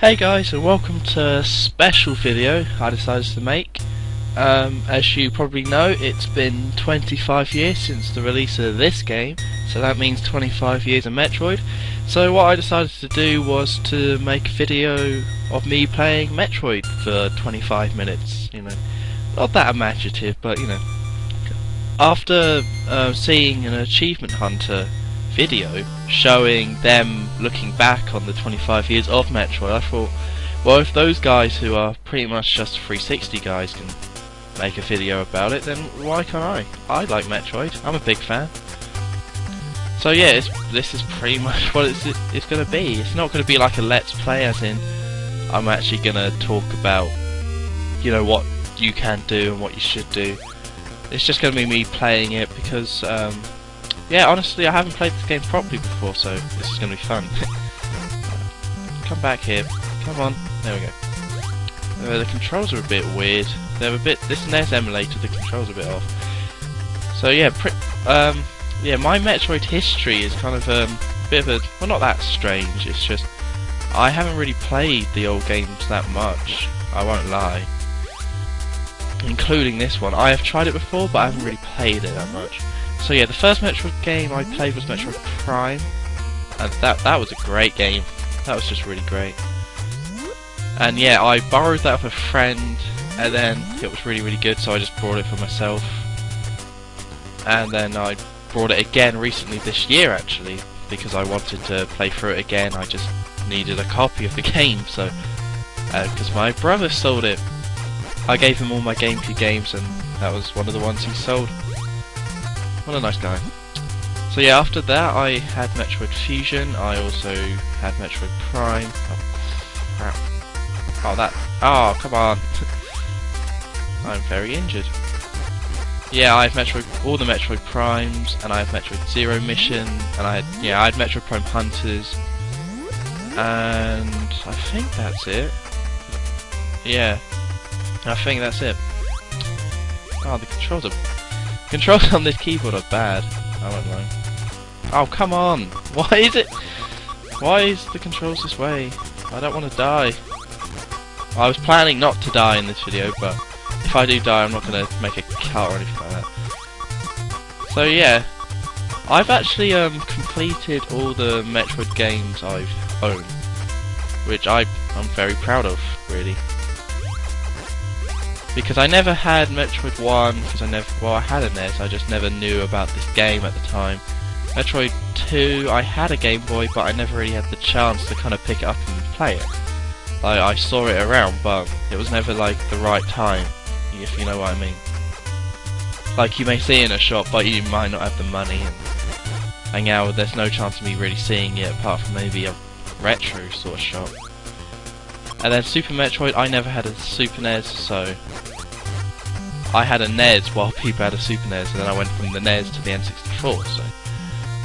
Hey guys, and welcome to a special video I decided to make. As you probably know, it's been 25 years since the release of this game, so that means 25 years of Metroid. So what I decided to do was to make a video of me playing Metroid for 25 minutes, not that imaginative, but After seeing an Achievement Hunter video showing them looking back on the 25 years of Metroid, I thought, well, if those guys who are pretty much just 360 guys can make a video about it, then why can't I? I like Metroid, I'm a big fan. So yeah, this is pretty much what it's going to be. It's not going to be like a let's play as in I'm actually going to talk about what you can do and what you should do. It's just going to be me playing it because yeah, honestly, I haven't played this game properly before, so this is going to be fun. Come back here. Come on. There we go. The controls are a bit weird. They're a bit. This NES emulator, the controls are a bit off. So yeah, yeah, my Metroid history is kind of a bit of a. Well, not that strange. It's just I haven't really played the old games that much. I won't lie. Including this one. I have tried it before, but I haven't really played it that much. So yeah, the first Metroid game I played was Metroid Prime, and that was a great game. That was just really great. And yeah, I borrowed that off a friend, and then it was really good, so I just bought it for myself. And then I bought it again recently this year actually, because I wanted to play through it again. I just needed a copy of the game, so because my brother sold it. I gave him all my GameCube games, and that was one of the ones he sold. What a nice guy. So yeah, after that I had Metroid Fusion, I also had Metroid Prime. Oh crap. Oh, come on. I'm very injured. Yeah, I have all the Metroid Primes, and I have Metroid Zero Mission, and I had Metroid Prime Hunters, and I think that's it. Yeah, I think that's it. Oh, the controls on this keyboard are bad, I won't lie. Oh, come on! Why is the controls this way? I don't want to die. I was planning not to die in this video, but if I do die, I'm not going to make a cut or anything like that. So yeah, I've actually completed all the Metroid games I've owned, which I'm very proud of, really. Because I never had Metroid 1, because I had a NES, I just never knew about this game at the time. Metroid 2, I had a Game Boy, but I never really had the chance to kind of pick it up and play it. Like, I saw it around, but it was never like the right time, if you know what I mean. Like, you may see it in a shop, but you might not have the money, and now there's no chance of me really seeing it apart from maybe a retro sort of shop. And then Super Metroid, I never had a Super NES, so I had a NES while people had a Super NES, and then I went from the NES to the N64, so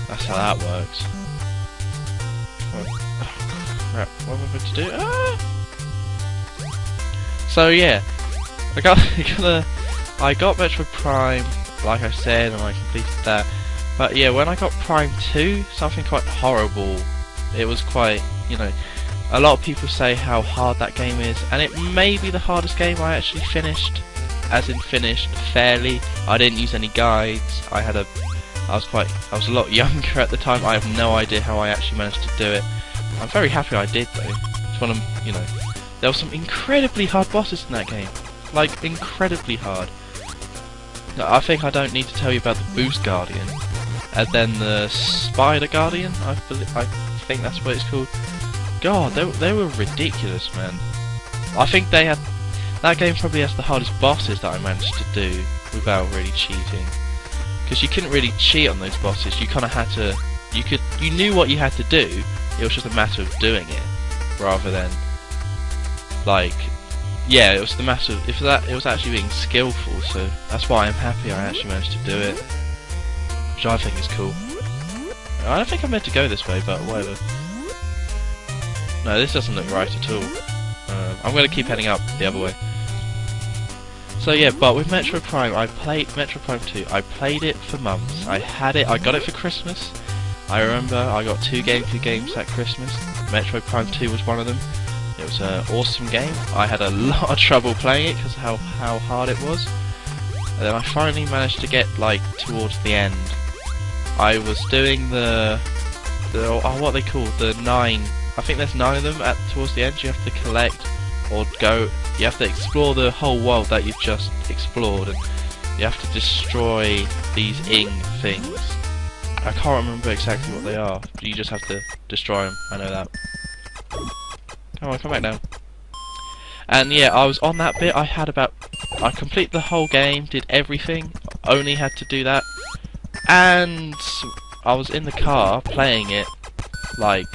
that's how that works. Oh, crap, what am I going to do? Ah! So yeah, I got Metroid Prime, like I said, and I completed that. But yeah, when I got Prime 2, something quite horrible. It was quite, a lot of people say how hard that game is, and it may be the hardest game I actually finished, as in finished fairly. I didn't use any guides. I was a lot younger at the time. I have no idea how I actually managed to do it. I'm very happy I did though. It's one of there were some incredibly hard bosses in that game, like incredibly hard. I think I don't need to tell you about the Boost Guardian, and then the Spider Guardian. I think that's what it's called. God, they were ridiculous, man. I think that game probably has the hardest bosses that I managed to do without really cheating. Because you couldn't really cheat on those bosses. You kind of had to. You knew what you had to do. It was just a matter of doing it, rather than yeah, it was the matter of it was actually being skillful. So that's why I'm happy I actually managed to do it, which I think is cool. I don't think I'm meant to go this way, but whatever. No, this doesn't look right at all. I'm going to keep heading up the other way. So yeah, but with Metroid Prime, I played Metroid Prime 2. I played it for months. I got it for Christmas. I remember I got 2 GameCube games at Christmas. Metroid Prime 2 was one of them. It was an awesome game. I had a lot of trouble playing it because of how hard it was. And then I finally managed to get like towards the end. I was doing the what they call the 9. I think there's 9 of them towards the end. You have to collect or go. You have to explore the whole world that you've just explored, and you have to destroy these ing things. I can't remember exactly what they are. But you just have to destroy them. I know that. Come on, come back down. And yeah, I was on that bit. I completed the whole game, did everything. Only had to do that, and I was in the car playing it. Like,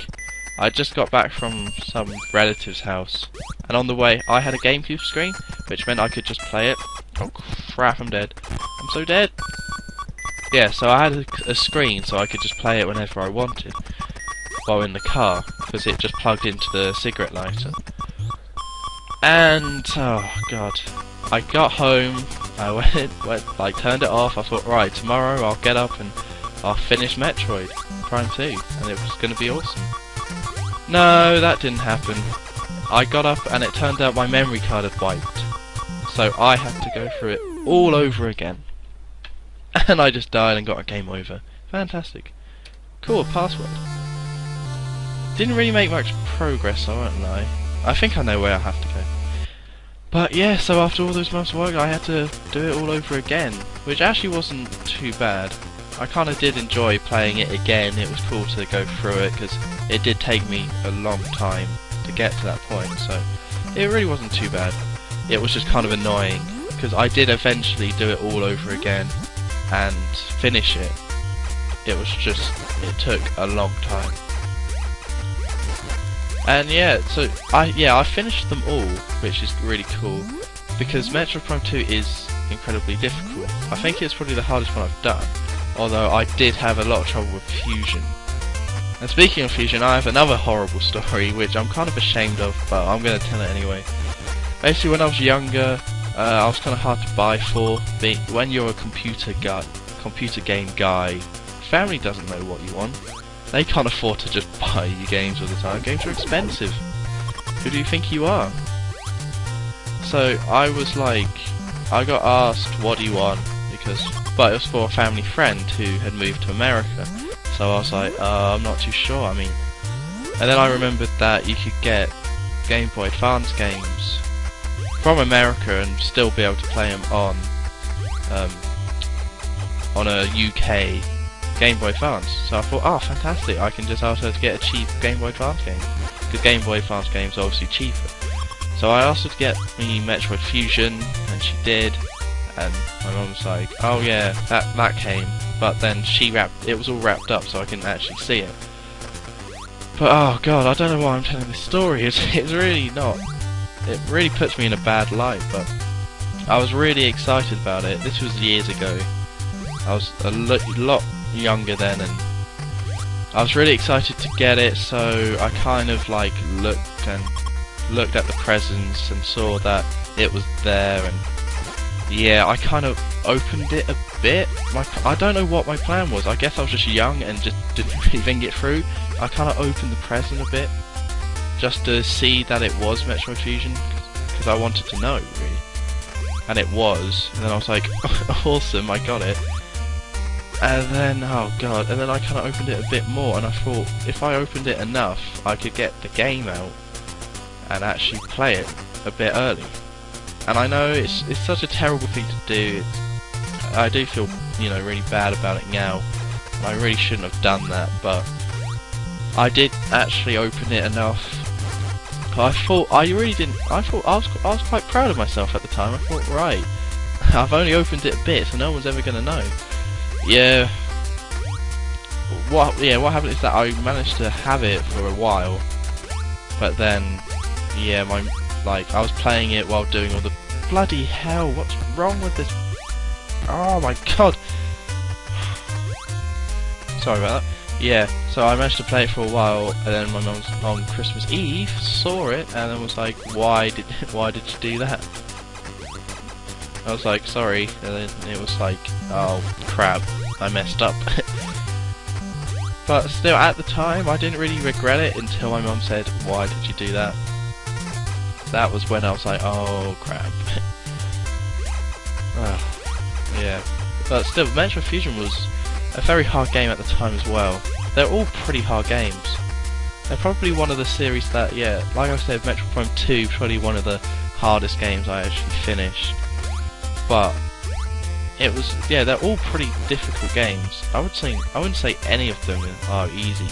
I just got back from some relative's house, and on the way I had a GameCube screen, which meant I could just play it. Oh crap, I'm dead. I'm so dead. Yeah, so I had a screen so I could just play it whenever I wanted while in the car, because it just plugged into the cigarette lighter. And oh god, I got home, I went like turned it off. I thought, right, tomorrow I'll get up and I'll finish Metroid Prime 2, and it was going to be awesome. No, that didn't happen. I got up and it turned out my memory card had wiped, so I had to go through it all over again. And I just died and got a game over. Fantastic. Cool, password. Didn't really make much progress, I won't lie. I think I know where I have to go. But yeah, so after all those months of work I had to do it all over again, which actually wasn't too bad. I kind of did enjoy playing it again. It was cool to go through it because it did take me a long time to get to that point, so it really wasn't too bad. It was just kind of annoying because I did eventually do it all over again and finish it. It was just, it took a long time. And yeah, so I finished them all, which is really cool, because Metroid Prime 2 is incredibly difficult. I think it's probably the hardest one I've done, although I did have a lot of trouble with Fusion. And speaking of Fusion, I have another horrible story, which I'm kind of ashamed of, but I'm going to tell it anyway. Basically, when I was younger, I was kind of hard to buy for. When you're a computer game guy, family doesn't know what you want. They can't afford to just buy you games all the time. Games are expensive. Who do you think you are? So I was like, I got asked, what do you want? But it was for a family friend who had moved to America. So I was like, I'm not too sure. I mean, and then I remembered that you could get Game Boy Advance games from America and still be able to play them on a UK Game Boy Advance. So I thought, oh fantastic, I can just ask her to get a cheap Game Boy Advance game, because Game Boy Advance games are obviously cheaper. So I asked her to get me Metroid Fusion, and she did, and my mum was like, oh yeah, that came, but then it was all wrapped up so I couldn't actually see it. But oh god, I don't know why I'm telling this story. It's really not, it really puts me in a bad light, but I was really excited about it. This was years ago. I was a lot younger then, and I was really excited to get it, so I kind of like looked at the presents and saw that it was there, and yeah, I kind of opened it a bit. I don't know what my plan was. I guess I was just young and just didn't really think it through. I kind of opened the present a bit just to see that it was Metroid Fusion, because I wanted to know really, and it was, and then I was like, awesome, I got it. And then, oh god, and then I kind of opened it a bit more, and I thought, if I opened it enough, I could get the game out and actually play it a bit early. And I know it's such a terrible thing to do. I do feel, you know, really bad about it now. And I really shouldn't have done that, but I did actually open it enough. But I thought I was quite proud of myself at the time. I thought, right, I've only opened it a bit, so no one's ever going to know. Yeah. What happened is that I managed to have it for a while, but then, yeah, I was playing it while doing all the bloody hell. What's wrong with this? Oh my god. Sorry about that. Yeah, so I managed to play it for a while, and then my mum on Christmas Eve saw it and then was like, "Why did you do that?" I was like, sorry, and then it was like, oh crap, I messed up. But still, at the time, I didn't really regret it until my mum said, why did you do that? that was when I was like, oh crap. Yeah, but still, Metroid Fusion was a very hard game at the time as well. They're all pretty hard games. They're probably one of the series that, yeah, like I said, Metroid Prime 2 probably one of the hardest games I actually finished. But it was, yeah, they're all pretty difficult games. I wouldn't say any of them are easy.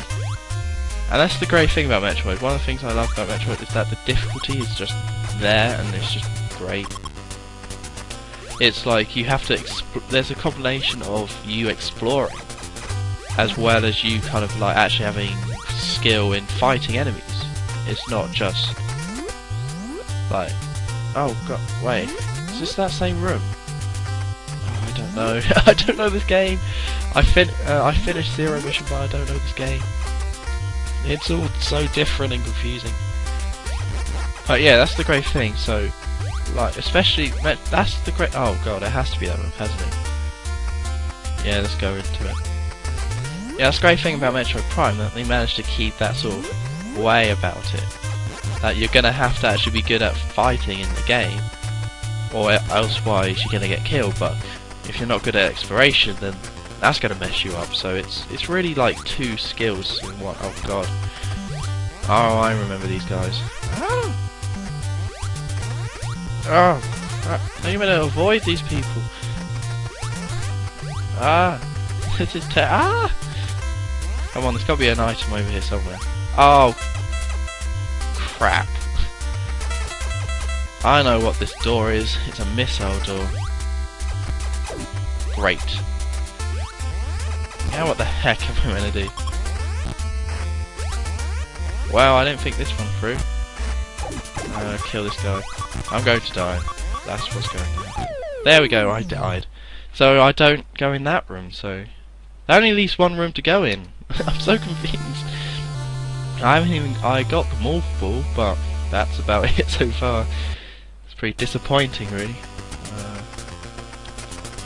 And that's the great thing about Metroid. One of the things I love about Metroid is that the difficulty is just there and it's just great. It's like you have to there's a combination of you exploring as well as you kind of like actually having skill in fighting enemies. It's not just like, oh god, wait, is this that same room? Oh, I don't know. I don't know this game. I finished Zero Mission, but I don't know this game. It's all so different and confusing. But yeah, that's the great thing. So, like, especially that's the great. Oh god, it has to be that one, hasn't it? Yeah, let's go into it. Yeah, that's the great thing about Metroid Prime, that they managed to keep that sort of way about it. That you're gonna have to actually be good at fighting in the game, or elsewise you're gonna get killed. But if you're not good at exploration, then that's gonna mess you up. So it's really like two skills in one. Oh god. Oh, I remember these guys. Oh, I'm gonna avoid these people. This is come on, there's gotta be an item over here somewhere. Oh, crap. I know what this door is. It's a missile door. Great. Now what the heck am I gonna do? Wow, I didn't think this one through. Kill this guy. I'm going to die. That's what's going on. There we go, I died. So I don't go in that room, so... There only leaves one room to go in. I'm so confused. I got the morph ball, but that's about it so far. It's pretty disappointing, really.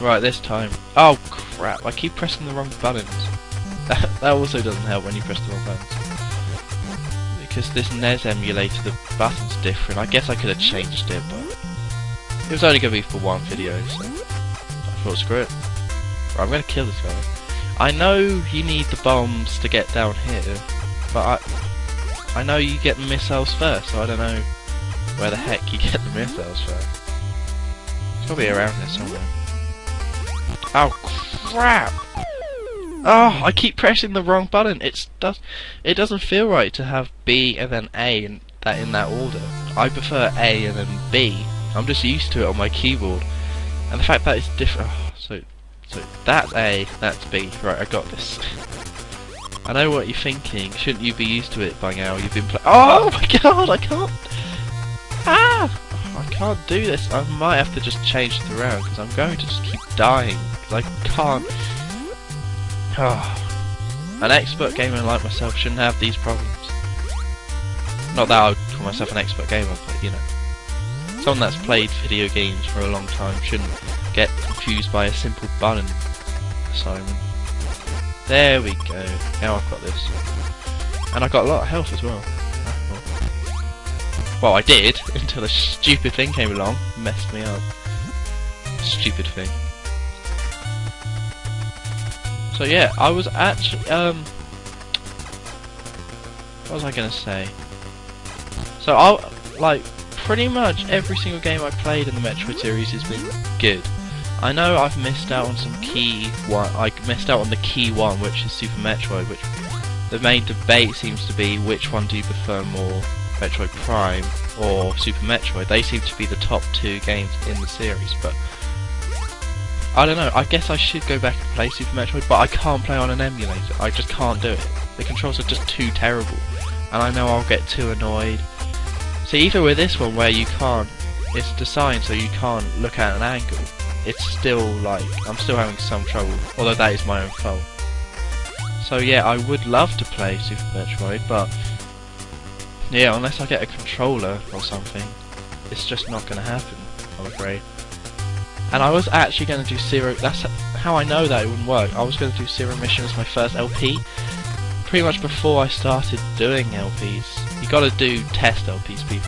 Right, this time. Oh crap, I keep pressing the wrong buttons. That also doesn't help when you press the wrong buttons. Because this NES emulator, the button's different. I guess I could have changed it, but it was only going to be for one video, so I thought, screw it. Right, I'm going to kill this guy. I know you need the bombs to get down here, but I know you get the missiles first, so I don't know where the heck you get the missiles first. It's got to be around here somewhere. Oh crap! Oh, I keep pressing the wrong button. It doesn't feel right to have B and then A in that order. I prefer A and then B. I'm just used to it on my keyboard, and the fact that it's different. Oh, so that's A, that's B. Right, I got this. I know what you're thinking. Shouldn't you be used to it by now? You've been playing. Oh my god! I can't. I can't do this. I might have to just change it around because I'm going to just keep dying. Because I can't. An expert gamer like myself shouldn't have these problems. Not that I would call myself an expert gamer, but you know, someone that's played video games for a long time shouldn't get confused by a simple button assignment. There we go. Now I've got this, and I got a lot of health as well. Well, I did until a stupid thing came along, and messed me up. Stupid thing. So yeah, I was actually, what was I gonna say? So pretty much every single game I've played in the Metroid series has been good. I know I've missed out on some key one. I missed out on the key one, which is Super Metroid, which the main debate seems to be which one do you prefer more, Metroid Prime or Super Metroid. They seem to be the top two games in the series, but I don't know, I guess I should go back and play Super Metroid, but I can't play on an emulator. I just can't do it. The controls are just too terrible, and I know I'll get too annoyed. See, even with this one where you can't, it's designed so you can't look at an angle, it's still like, I'm still having some trouble, although that is my own fault. So yeah, I would love to play Super Metroid, but yeah, unless I get a controller or something, it's just not going to happen, I'm afraid. And I was actually going to do Zero. That's how I know that it wouldn't work. I was going to do Zero Mission as my first LP. Pretty much before I started doing LPs. You got to do test LPs, people.